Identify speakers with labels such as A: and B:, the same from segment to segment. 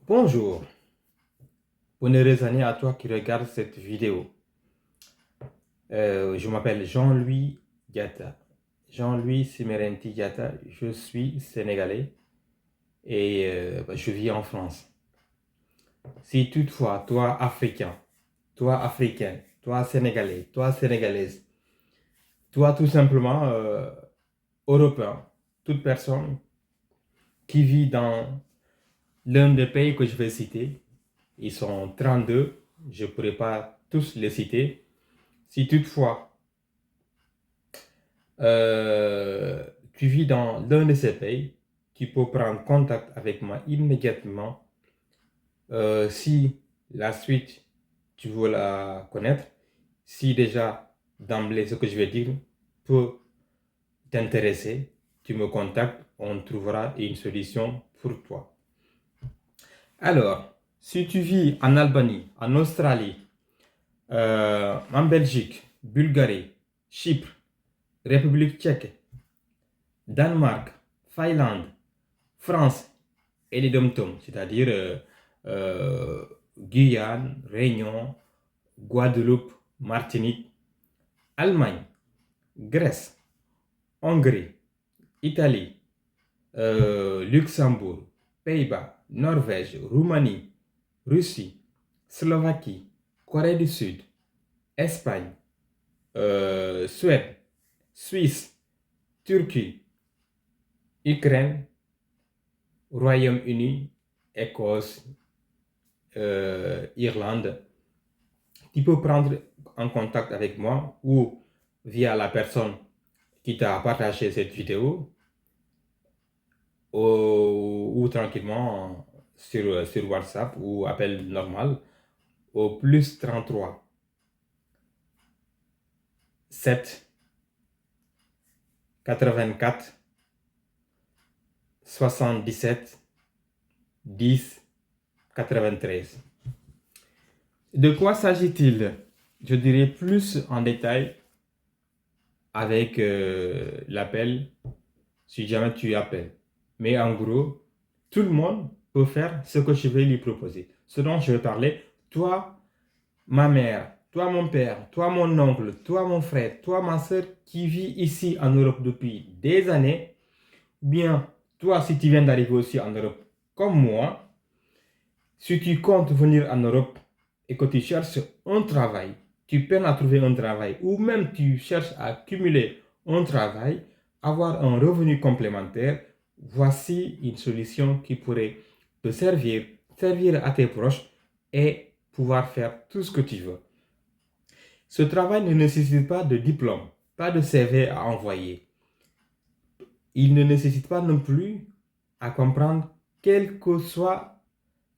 A: Bonjour, bonne année à toi qui regarde cette vidéo. Je m'appelle Jean-Louis Diatta. Jean-Louis Simerenti Diatta, je suis sénégalais et je vis en France. Si toutefois, toi africain, toi africaine, toi sénégalais, toi sénégalaise, toi tout simplement européen, toute personne qui vit dans l'un des pays que je vais citer, ils sont 32, je ne pourrai pas tous les citer. Si toutefois tu vis dans l'un de ces pays, tu peux prendre contact avec moi immédiatement. Si la suite, tu veux la connaître, si déjà d'emblée ce que je vais dire peut t'intéresser, tu me contactes, on trouvera une solution pour toi. Alors, si tu vis en Albanie, en Australie, en Belgique, Bulgarie, Chypre, République tchèque, Danemark, Finlande, France et les dom c'est-à-dire Guyane, Réunion, Guadeloupe, Martinique, Allemagne, Grèce, Hongrie, Italie, Luxembourg, Pays-Bas, Norvège, Roumanie, Russie, Slovaquie, Corée du Sud, Espagne, Suède, Suisse, Turquie, Ukraine, Royaume-Uni, Écosse, Irlande, tu peux prendre en contact avec moi ou via la personne qui t'a partagé cette vidéo ou tranquillement sur WhatsApp ou appel normal au plus 33 7 84 77 10 93. De quoi s'agit-il? Je dirais plus en détail avec l'appel si jamais tu appelles. Mais en gros, tout le monde peut faire ce que je vais lui proposer. Ce dont je vais parler, toi, ma mère, toi, mon père, toi, mon oncle, toi, mon frère, toi, ma soeur qui vit ici en Europe depuis des années, bien, toi, si tu viens d'arriver aussi en Europe comme moi, si tu comptes venir en Europe et que tu cherches un travail, tu peines à trouver un travail ou même tu cherches à cumuler un travail, avoir un revenu complémentaire, voici une solution qui pourrait te servir à tes proches et pouvoir faire tout ce que tu veux. Ce travail ne nécessite pas de diplôme, pas de CV à envoyer. Il ne nécessite pas non plus à comprendre quel que soit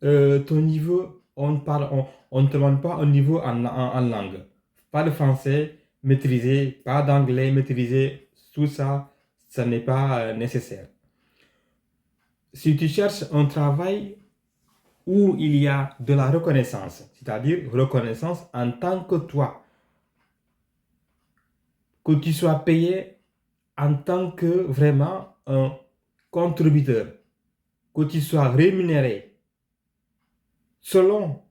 A: ton niveau, on ne te demande pas un niveau en langue. Pas de français maîtrisé, pas d'anglais maîtrisé, tout ça, ça n'est pas nécessaire. Si tu cherches un travail où il y a de la reconnaissance, c'est-à-dire reconnaissance en tant que toi, que tu sois payé en tant que vraiment un contributeur, que tu sois rémunéré selon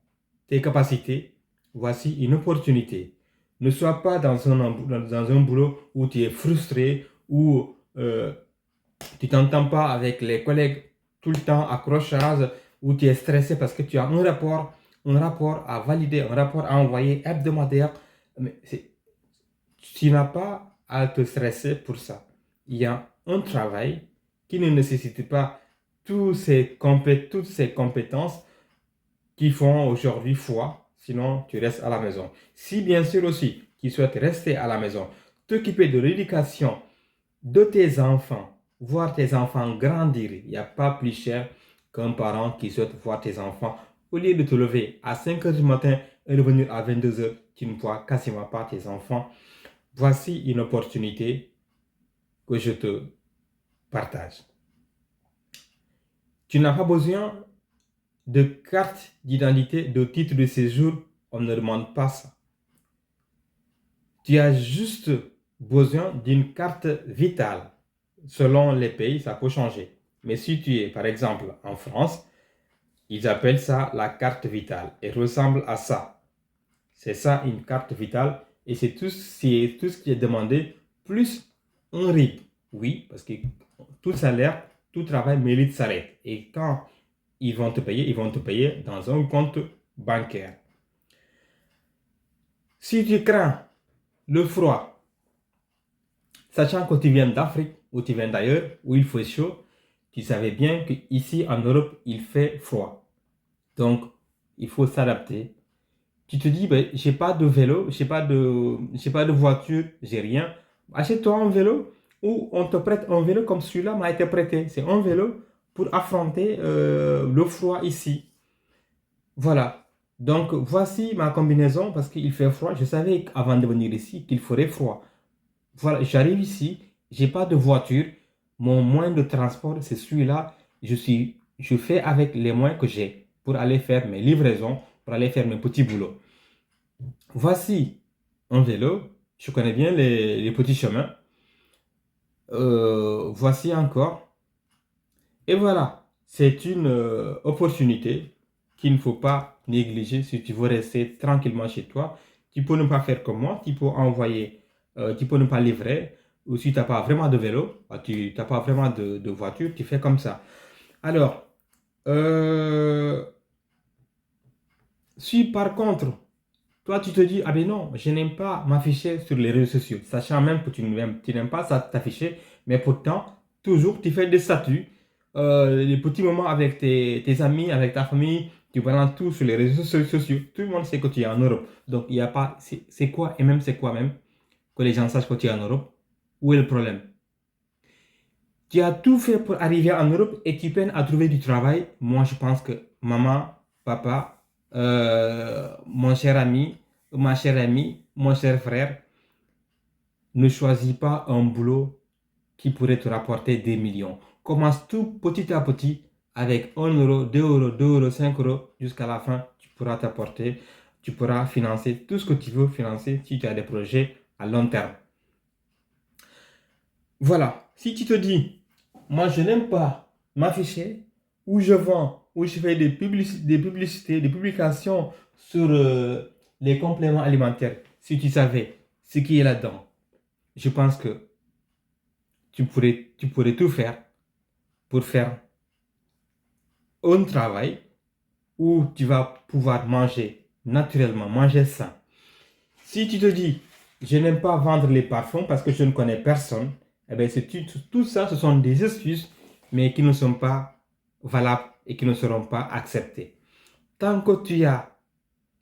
A: tes capacités, voici une opportunité. Ne sois pas dans un boulot où tu es frustré, où tu t'entends pas avec les collègues tout le temps, accrochage, où tu es stressé parce que tu as un rapport à valider, un rapport à envoyer hebdomadaire. Mais tu n'as pas à te stresser pour ça. Il y a un travail qui ne nécessite pas toutes ces compétences qui font aujourd'hui foi, sinon tu restes à la maison. Si bien sûr aussi tu souhaites rester à la maison, t'occuper de l'éducation de tes enfants, voir tes enfants grandir, il n'y a pas plus cher qu'un parent qui souhaite voir tes enfants. Au lieu de te lever à 5 heures du matin et revenir à 22 heures, tu ne vois quasiment pas tes enfants. Voici une opportunité que je te partage. Tu n'as pas besoin de carte d'identité, de titre de séjour, on ne demande pas ça. Tu as juste besoin d'une carte vitale. Selon les pays, ça peut changer. Mais si tu es, par exemple, en France, Ils appellent ça la carte vitale. Elle ressemble à ça. C'est ça une carte vitale. Et c'est tout ce qui est demandé, plus un RIB. Oui, parce que tout salaire, tout travail mérite salaire. Et quand ils vont te payer dans un compte bancaire. Si tu crains le froid, sachant que tu viens d'Afrique ou tu viens d'ailleurs où il fait chaud, tu savais bien qu'ici en Europe, il fait froid. Donc, il faut s'adapter. Tu te dis, ben, j'ai pas de vélo, j'ai pas de voiture, j'ai rien. Achète-toi un vélo ou on te prête un vélo comme celui-là m'a été prêté. C'est un vélo pour affronter le froid ici. Voilà. Donc, voici ma combinaison parce qu'il fait froid. Je savais avant de venir ici qu'il ferait froid. Voilà, j'arrive ici, j'ai pas de voiture. Mon moyen de transport, c'est celui-là. Je fais avec les moyens que j'ai pour aller faire mes livraisons, pour aller faire mes petits boulots. Voici un vélo. Je connais bien les petits chemins. Voici encore. Et voilà, c'est une opportunité qu'il ne faut pas négliger si tu veux rester tranquillement chez toi. Tu peux ne pas faire comme moi, tu peux envoyer, tu peux ne pas livrer. Ou si tu n'as pas vraiment de vélo, tu n'as pas vraiment de voiture, tu fais comme ça. Alors, euh, si par contre, toi tu te dis, ah ben non, je n'aime pas m'afficher sur les réseaux sociaux, sachant même que tu n'aimes pas ça t'afficher, mais pourtant, toujours tu fais des statuts, les petits moments avec tes amis, avec ta famille, tu balances tout sur les réseaux sociaux. Tout le monde sait que tu es en Europe. Donc, il n'y a pas, c'est quoi, et même c'est quoi même, que les gens sachent que tu es en Europe. Où est le problème? Tu as tout fait pour arriver en Europe et tu peines à trouver du travail. Moi, je pense que maman, papa, mon cher ami, ma chère amie, mon cher frère, ne choisis pas un boulot qui pourrait te rapporter des millions. Commence tout petit à petit avec 1 euro, 2 euros, 2 euros, 5 euros. Jusqu'à la fin, tu pourras t'apporter, tu pourras financer tout ce que tu veux financer si tu as des projets à long terme. Voilà. Si tu te dis, moi je n'aime pas m'afficher, où je vends, où je fais des publicités, des publications sur les compléments alimentaires, si tu savais ce qui est là-dedans, je pense que tu pourrais tout faire pour faire un travail où tu vas pouvoir manger naturellement, manger sain. Si tu te dis, je n'aime pas vendre les parfums parce que je ne connais personne, eh bien, tout ça, ce sont des excuses, mais qui ne sont pas valables et qui ne seront pas acceptées. Tant que tu as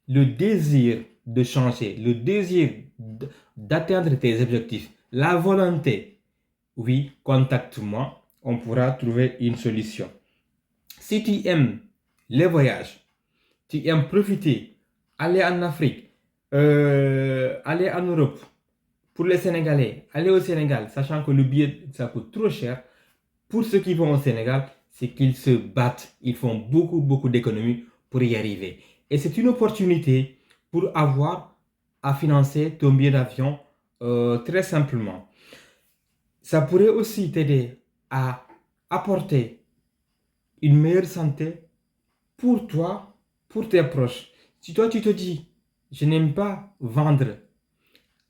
A: le désir de changer, le désir d'atteindre tes objectifs, la volonté, oui, contacte-moi, on pourra trouver une solution. Si tu aimes les voyages, tu aimes profiter, aller en Afrique, aller en Europe, pour les Sénégalais, aller au Sénégal, sachant que le billet, ça coûte trop cher, pour ceux qui vont au Sénégal, c'est qu'ils se battent, ils font beaucoup, beaucoup d'économies pour y arriver. Et c'est une opportunité pour avoir à financer ton billet d'avion très simplement. Ça pourrait aussi t'aider à apporter une meilleure santé pour toi, pour tes proches. Si toi tu te dis, je n'aime pas vendre,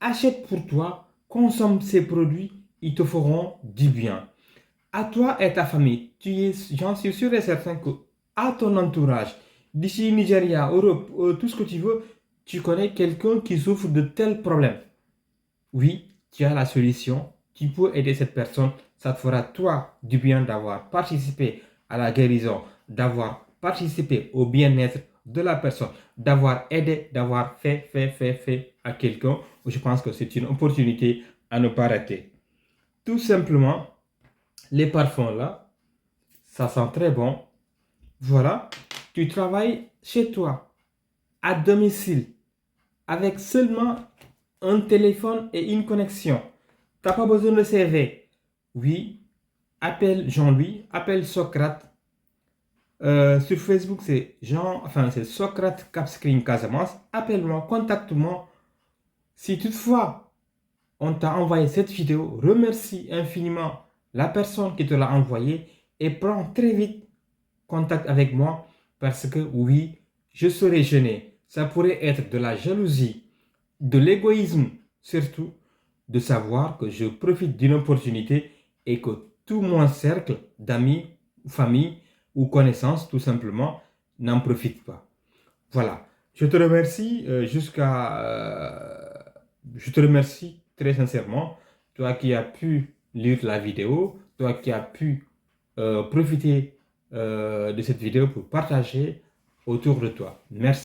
A: achète pour toi, consomme ces produits, ils te feront du bien. À toi et ta famille, j'en suis sûr et certain que à ton entourage, d'ici Nigeria, Europe, tout ce que tu veux, tu connais quelqu'un qui souffre de tels problèmes. Oui, tu as la solution, tu peux aider cette personne, ça te fera toi du bien d'avoir participé à la guérison, d'avoir participé au bien-être de la personne, d'avoir aidé, d'avoir fait à quelqu'un. Je pense que c'est une opportunité à ne pas rater. Tout simplement, les parfums là, ça sent très bon. Voilà, tu travailles chez toi, à domicile, avec seulement un téléphone et une connexion. Tu n'as pas besoin de CV. Oui, appelle Jean-Louis, appelle Socrate. Sur Facebook, c'est Socrate Capscreen Casamance. Appelle-moi, contacte-moi. Si toutefois on t'a envoyé cette vidéo, remercie infiniment la personne qui te l'a envoyée et prends très vite contact avec moi Parce que oui, je serai gêné. Ça pourrait être de la jalousie, de l'égoïsme surtout, de savoir que je profite d'une opportunité et que tout mon cercle d'amis, famille ou connaissances, tout simplement, n'en profite pas. Voilà. Je te remercie je te remercie très sincèrement, toi qui as pu lire la vidéo, toi qui as pu profiter de cette vidéo pour partager autour de toi. Merci.